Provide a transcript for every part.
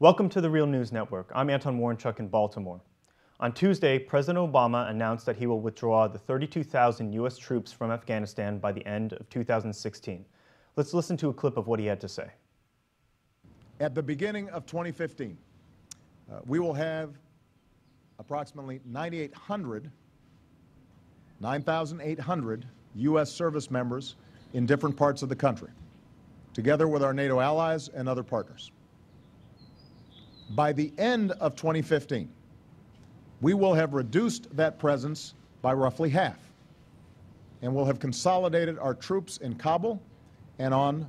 Welcome to the Real News Network. I'm Anton Warrenchuk in Baltimore. On Tuesday, President Obama announced that he will withdraw the 32,000 U.S. troops from Afghanistan by the end of 2016. Let's listen to a clip of what he had to say. At the beginning of 2015, we will have approximately 9,800 U.S. service members in different parts of the country, together with our NATO allies and other partners. By the end of 2015, we will have reduced that presence by roughly half, and we'll have consolidated our troops in Kabul and on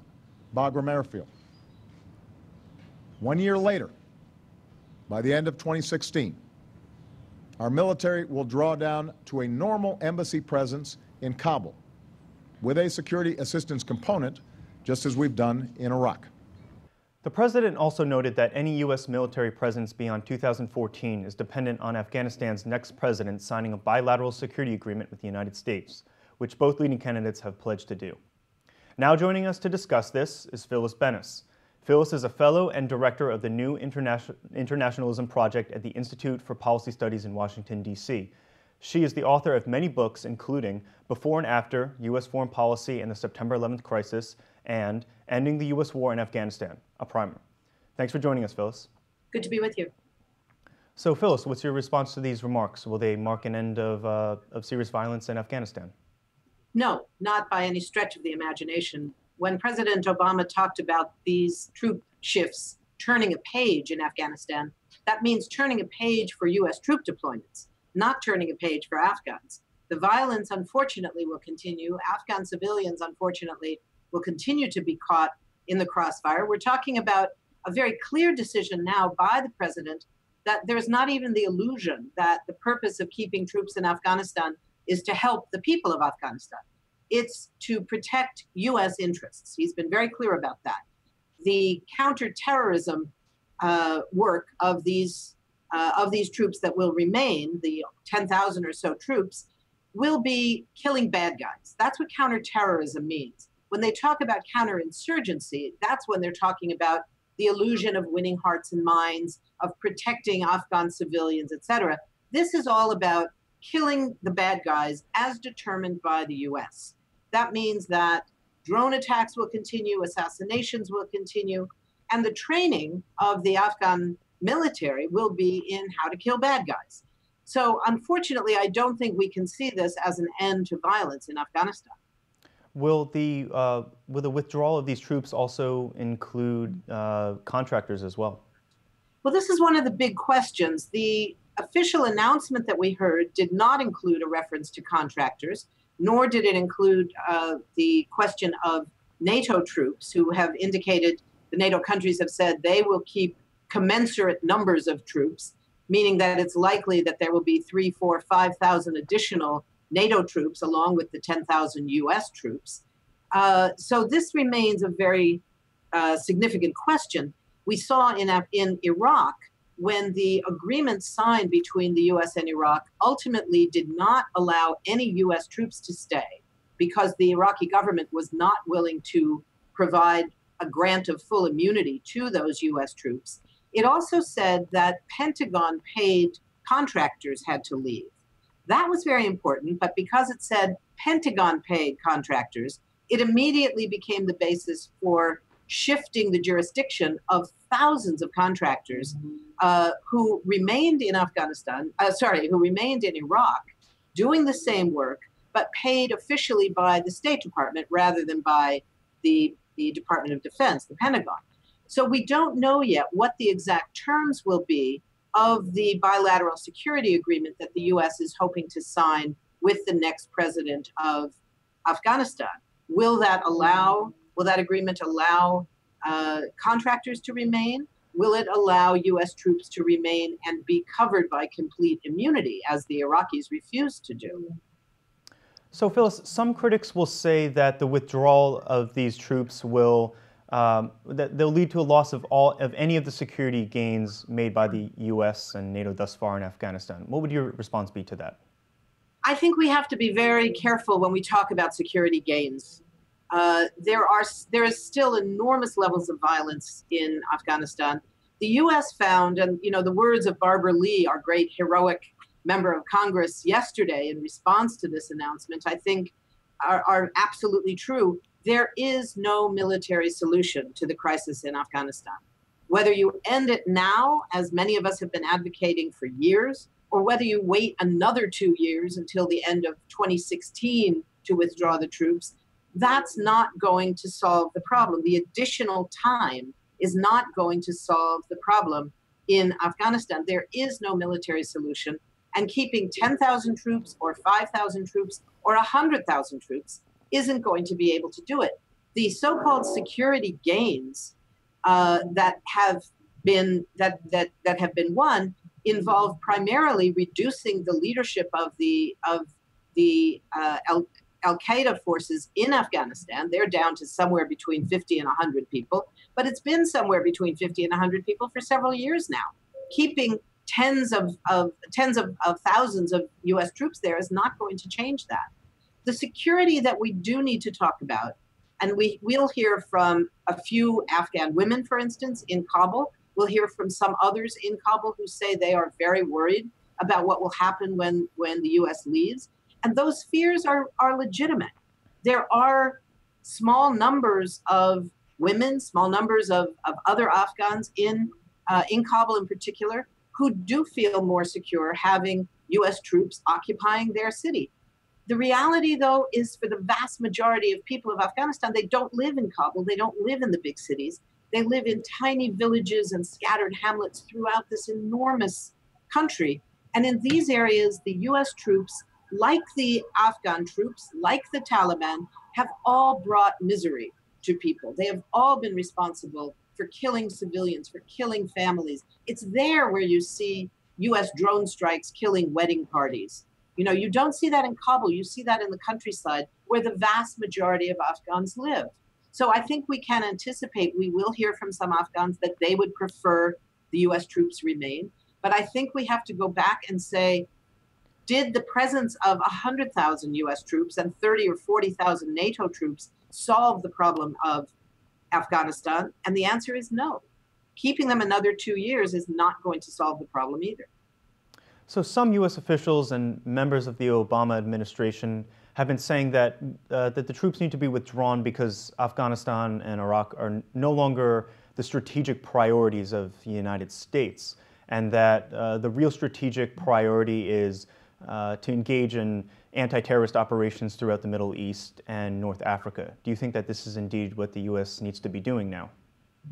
Bagram Airfield. 1 year later, by the end of 2016, our military will draw down to a normal embassy presence in Kabul with a security assistance component, just as we've done in Iraq. The president also noted that any U.S. military presence beyond 2014 is dependent on Afghanistan's next president signing a bilateral security agreement with the United States, which both leading candidates have pledged to do. Now joining us to discuss this is Phyllis Bennis. Phyllis is a fellow and director of the New Internationalism Project at the Institute for Policy Studies in Washington, D.C. She is the author of many books, including Before and After, U.S. Foreign Policy and the September 11th Crisis, and Ending the U.S. War in Afghanistan, a primer. Thanks for joining us, Phyllis. Good to be with you. So, Phyllis, what's your response to these remarks? Will they mark an end of serious violence in Afghanistan? No, not by any stretch of the imagination. When President Obama talked about these troop shifts turning a page in Afghanistan, that means turning a page for U.S. troop deployments, not turning a page for Afghans. The violence, unfortunately, will continue. Afghan civilians, unfortunately, will continue to be caught in the crossfire. We're talking about a very clear decision now by the president that there's not even the illusion that the purpose of keeping troops in Afghanistan is to help the people of Afghanistan. It's to protect U.S. interests. He's been very clear about that. The counterterrorism work of these troops that will remain, the 10,000 or so troops, will be killing bad guys. That's what counterterrorism means. When they talk about counterinsurgency, that's when they're talking about the illusion of winning hearts and minds, of protecting Afghan civilians, etc. This is all about killing the bad guys as determined by the U.S. That means that drone attacks will continue, assassinations will continue, and the training of the Afghan military will be in how to kill bad guys. So unfortunately, I don't think we can see this as an end to violence in Afghanistan. Will the withdrawal of these troops also include contractors as well? Well, this is one of the big questions. The official announcement that we heard did not include a reference to contractors, nor did it include the question of NATO troops, who have indicated, the NATO countries have said they will keep commensurate numbers of troops, meaning that it's likely that there will be 3,000, 4,000, 5,000 additional NATO troops along with the 10,000 U.S. troops. So this remains a very significant question. We saw in Iraq, when the agreement signed between the U.S. and Iraq ultimately did not allow any U.S. troops to stay because the Iraqi government was not willing to provide a grant of full immunity to those U.S. troops. It also said that Pentagon-paid contractors had to leave. That was very important, but because it said Pentagon-paid contractors, it immediately became the basis for shifting the jurisdiction of thousands of contractors who remained in who remained in Iraq doing the same work, but paid officially by the State Department rather than by the Department of Defense, the Pentagon. So we don't know yet what the exact terms will be of the bilateral security agreement that the U.S. is hoping to sign with the next president of Afghanistan. Will that agreement allow contractors to remain? Will it allow U.S. troops to remain and be covered by complete immunity, as the Iraqis refused to do? So, Phyllis, some critics will say that the withdrawal of these troops will that they'll lead to a loss of any of the security gains made by the U.S. and NATO thus far in Afghanistan. What would your response be to that? I think we have to be very careful when we talk about security gains. There is still enormous levels of violence in Afghanistan. The U.S. found, and the words of Barbara Lee, our great heroic member of Congress yesterday in response to this announcement, I think are absolutely true. There is no military solution to the crisis in Afghanistan. Whether you end it now, as many of us have been advocating for years, or whether you wait another 2 years until the end of 2016 to withdraw the troops, that's not going to solve the problem. The additional time is not going to solve the problem in Afghanistan. There is no military solution, and keeping 10,000 troops or 5,000 troops or 100,000 troops isn't going to be able to do it. The so-called security gains that have been won involve primarily reducing the leadership of the Al-Qaeda forces in Afghanistan. They're down to somewhere between 50 and 100 people, but it's been somewhere between 50 and 100 people for several years now. Keeping tens of thousands of U.S. troops there is not going to change that. The security that we do need to talk about, and we'll hear from a few Afghan women, for instance, in Kabul. We'll hear from some others in Kabul who say they are very worried about what will happen when the U.S. leaves. And those fears are legitimate. There are small numbers of women, small numbers of other Afghans in Kabul in particular, who do feel more secure having U.S. troops occupying their city. The reality, though, is for the vast majority of people of Afghanistan, they don't live in Kabul. They don't live in the big cities. They live in tiny villages and scattered hamlets throughout this enormous country. And in these areas, the U.S. troops, like the Afghan troops, like the Taliban, have all brought misery to people. They have all been responsible for killing civilians, for killing families. It's there where you see U.S. drone strikes killing wedding parties. You don't see that in Kabul. You see that in the countryside where the vast majority of Afghans live. So I think we can anticipate, we will hear from some Afghans that they would prefer the U.S. troops remain. But I think we have to go back and say, did the presence of 100,000 U.S. troops and 30 or 40,000 NATO troops solve the problem of Afghanistan? And the answer is no. Keeping them another 2 years is not going to solve the problem either. So some U.S. officials and members of the Obama administration have been saying that that the troops need to be withdrawn because Afghanistan and Iraq are no longer the strategic priorities of the United States, and that the real strategic priority is to engage in anti-terrorist operations throughout the Middle East and North Africa. Do you think that this is indeed what the U.S. needs to be doing now?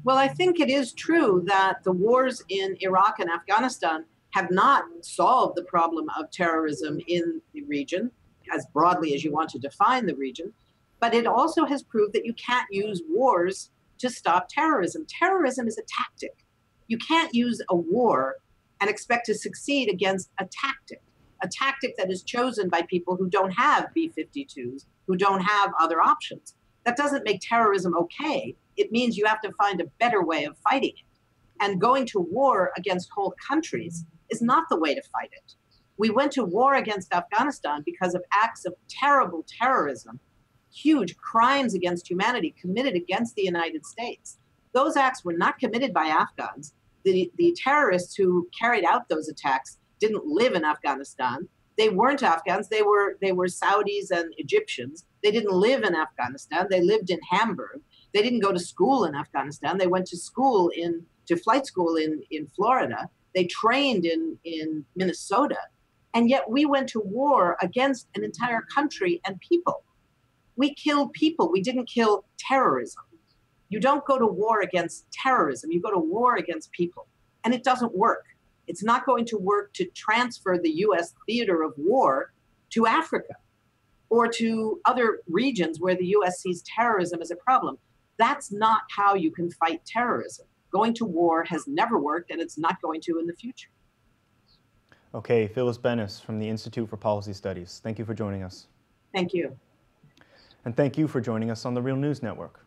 Well, I think it is true that the wars in Iraq and Afghanistan have not solved the problem of terrorism in the region, as broadly as you want to define the region, but it also has proved that you can't use wars to stop terrorism. Terrorism is a tactic. You can't use a war and expect to succeed against a tactic that is chosen by people who don't have B-52s, who don't have other options. That doesn't make terrorism okay. It means you have to find a better way of fighting it. And going to war against whole countries is not the way to fight it. We went to war against Afghanistan because of acts of terrible terrorism, huge crimes against humanity committed against the United States. Those acts were not committed by Afghans. The terrorists who carried out those attacks didn't live in Afghanistan. They weren't Afghans. They were Saudis and Egyptians. They didn't live in Afghanistan. They lived in Hamburg. They didn't go to school in Afghanistan. They went to flight school in Florida. They trained in Minnesota. And yet we went to war against an entire country and people. We killed people. We didn't kill terrorism. You don't go to war against terrorism. You go to war against people. And it doesn't work. It's not going to work to transfer the U.S. theater of war to Africa or to other regions where the U.S. sees terrorism as a problem. That's not how you can fight terrorism. Going to war has never worked, and it's not going to in the future. Okay, Phyllis Bennis from the Institute for Policy Studies. Thank you for joining us. Thank you. And thank you for joining us on the Real News Network.